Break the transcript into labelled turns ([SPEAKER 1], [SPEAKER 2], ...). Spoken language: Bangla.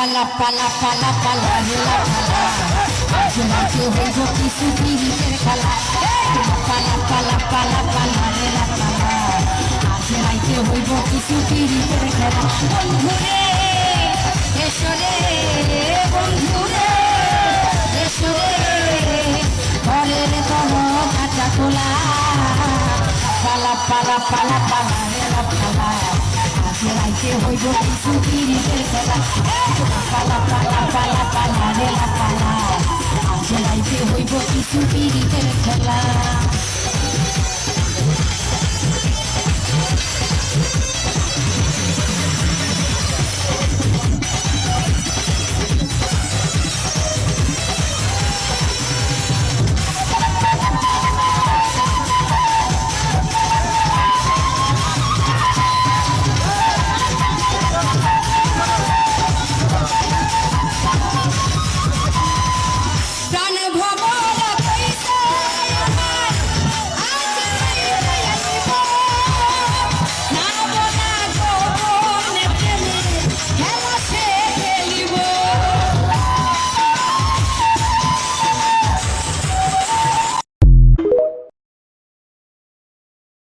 [SPEAKER 1] পালা পালা পালা পালা রেলা পালা আজ রাতে হইব কিছু পিরিতের খেলা পালা পালা পালা পালা রেলা পালা আজ রাতে হইব কিছু পিরিতের খেলা বন্ধুরে এসরে বন্ধুরে এসরে ঘরের দরজাটা খোলা পালা পালা পালা পালা রেলা পালা আজ রাতে হইব কিছু পিরিতের খেলা পালা পালা পালা পালা রেলা পালা আজ রাতে হইব কিছু পিরিতের খেলা।